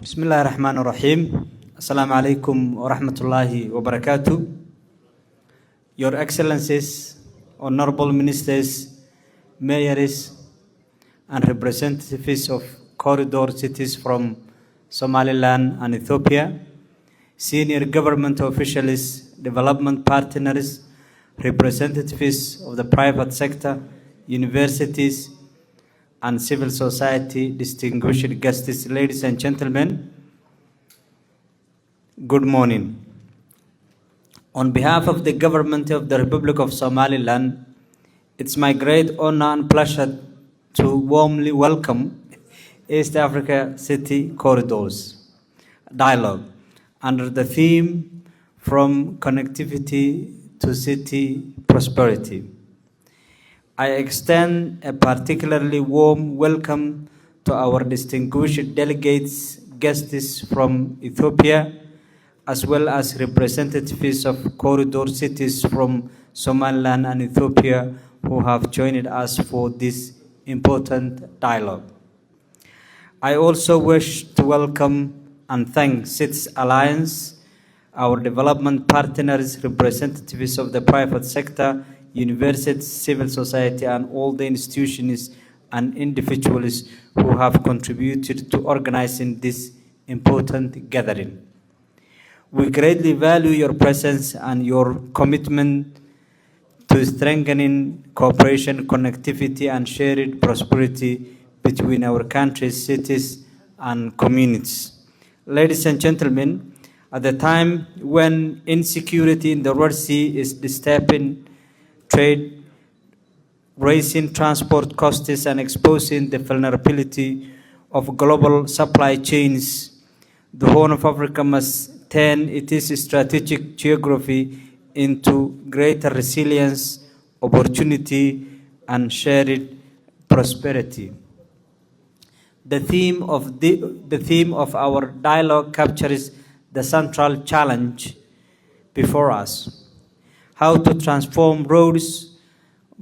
Bismillah ar-Rahman ar-Rahim. Assalamu alaikum wa rahmatullahi wa barakatuh. Your Excellencies, Honorable Ministers, Mayors, and representatives of corridor cities from Somaliland and Ethiopia, senior government officials, development partners, representatives of the private sector, universities, and civil society, distinguished guests, ladies and gentlemen, good morning. On behalf of the government of the Republic of Somaliland, it's my great honor and pleasure to warmly welcome East Africa City Corridors Dialogue under the theme From Connectivity to City Prosperity. I extend a particularly warm welcome to our distinguished delegates, guests from Ethiopia, as well as representatives of corridor cities from Somaliland and Ethiopia who have joined us for this important dialogue. I also wish to welcome and thank CITES Alliance, our development partners, representatives of the private sector, universities, civil society, and all the institutions and individuals who have contributed to organizing this important gathering. We greatly value your presence and your commitment to strengthening cooperation, connectivity, and shared prosperity between our countries, cities, and communities. Ladies and gentlemen, at the time when insecurity in the Red Sea is disturbing trade, raising transport costs, and exposing the vulnerability of global supply chains, the Horn of Africa must turn its strategic geography into greater resilience, opportunity, and shared prosperity. The theme of our dialogue captures the central challenge before us: how to transform roads,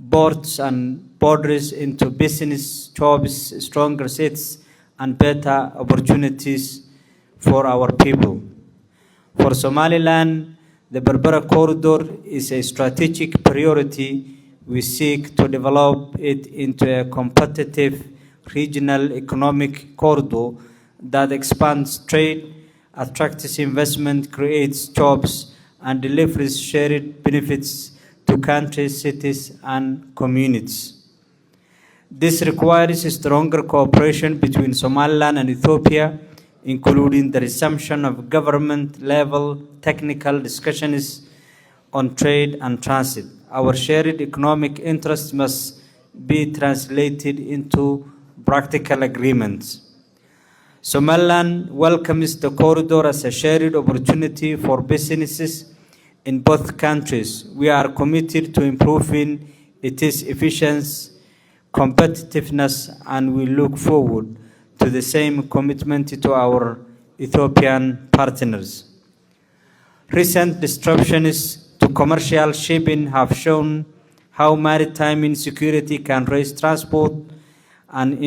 ports, and borders into business, jobs, stronger cities, and better opportunities for our people. For Somaliland, the Berbera Corridor is a strategic priority. We seek to develop it into a competitive regional economic corridor that expands trade, attracts investment, creates jobs, and delivers shared benefits to countries, cities, and communities. This requires a stronger cooperation between Somaliland and Ethiopia, including the resumption of government-level technical discussions on trade and transit. Our shared economic interests must be translated into practical agreements. Somaliland welcomes the corridor as a shared opportunity for businesses in both countries. We are committed to improving its efficiency, competitiveness, and we look forward to the same commitment to our Ethiopian partners. Recent disruptions to commercial shipping have shown how maritime insecurity can raise transport and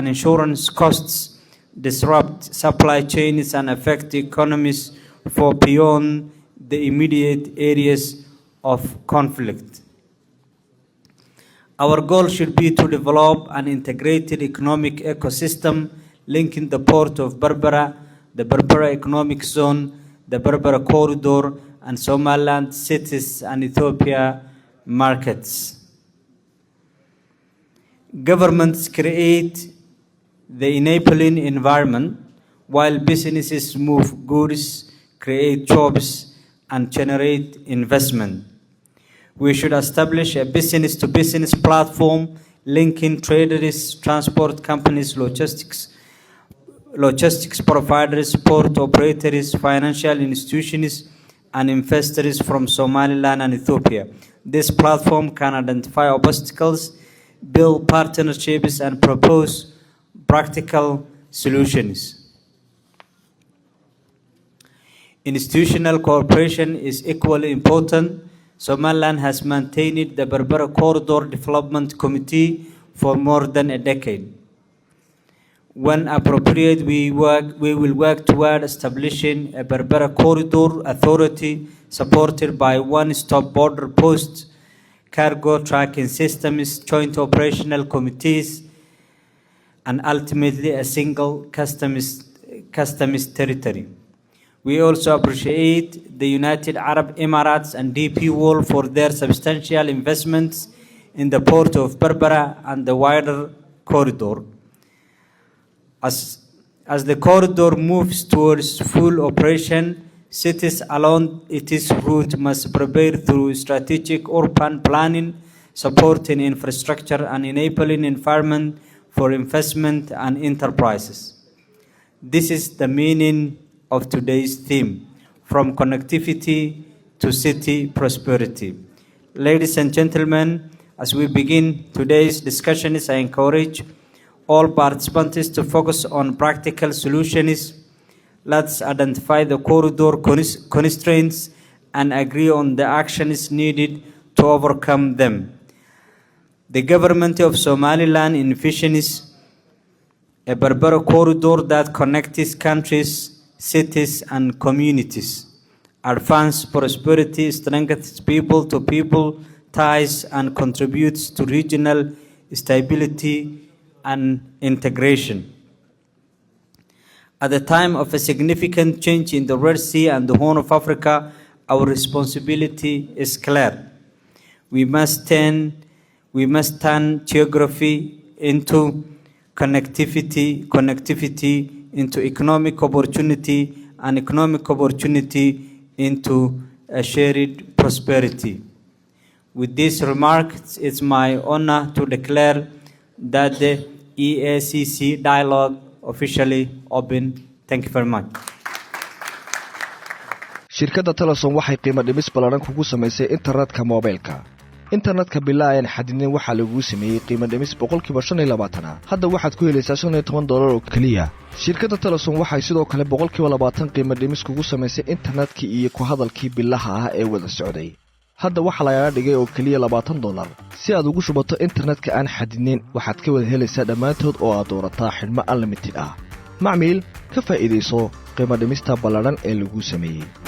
insurance costs, disrupt supply chains, and affect economies for beyond the immediate areas of conflict. Our goal should be to develop an integrated economic ecosystem linking the port of Berbera, the Berbera Economic Zone, the Berbera Corridor, and Somaliland cities and Ethiopia markets. Governments create the enabling environment, while businesses move goods, create jobs, and generate investment. We should establish a business-to-business platform linking traders, transport companies, logistics providers, port operators, financial institutions, and investors from Somaliland and Ethiopia. This platform can identify obstacles, build partnerships, and propose practical solutions. Institutional cooperation is equally important. Somaliland has maintained the Berbera Corridor Development Committee for more than a decade. When appropriate, we will work toward establishing a Berbera Corridor Authority supported by one-stop border posts, cargo tracking systems, joint operational committees, and ultimately a single customs territory. We also appreciate the United Arab Emirates and DP World for their substantial investments in the port of Berbera and the wider corridor. As the corridor moves towards full operation, cities along its route must prepare through strategic urban planning, supporting infrastructure and enabling environment for investment and enterprises. This is the meaning of today's theme, from connectivity to city prosperity. Ladies and gentlemen, as we begin today's discussions, I encourage all participants to focus on practical solutions. Let's identify the corridor constraints and agree on the actions needed to overcome them. The government of Somaliland envisions a Berbera corridor that connects countries, cities, and communities, advances prosperity, strengthens people-to-people ties, and contributes to regional stability and integration. At the time of a significant change in the Red Sea and the Horn of Africa, our responsibility is clear. We must turn geography into connectivity into economic opportunity, and economic opportunity into a shared prosperity. With these remarks, it's my honor to declare that the EACC dialogue officially open. Thank you very much. Shirkadda Telesom waxay qiimo dhimis ballaaran kugu samaysay internetka mobilka. Internetka bilaayan xadidin waxa lagu sameeyay qiimo dhimis 25%. Hadda waxaad ku helaysaa $15 oo kaliya. Shirkadda Telesom waxay sidoo kale 20% qiimo dhimis kugu samaysay internetka iyo ku hadalkii bilaha ah ee wada socday. Hadda waxa laga dhigay oo kaliya $20 si aad ugu shubato internetka aan xadidin waxaad ka wada helaysaa dhamaantood oo aad doorataa xidhmo unlimited ah. Macmiil ka faa'iideyso qiimo dhimista ballaaran ee lagu sameeyay.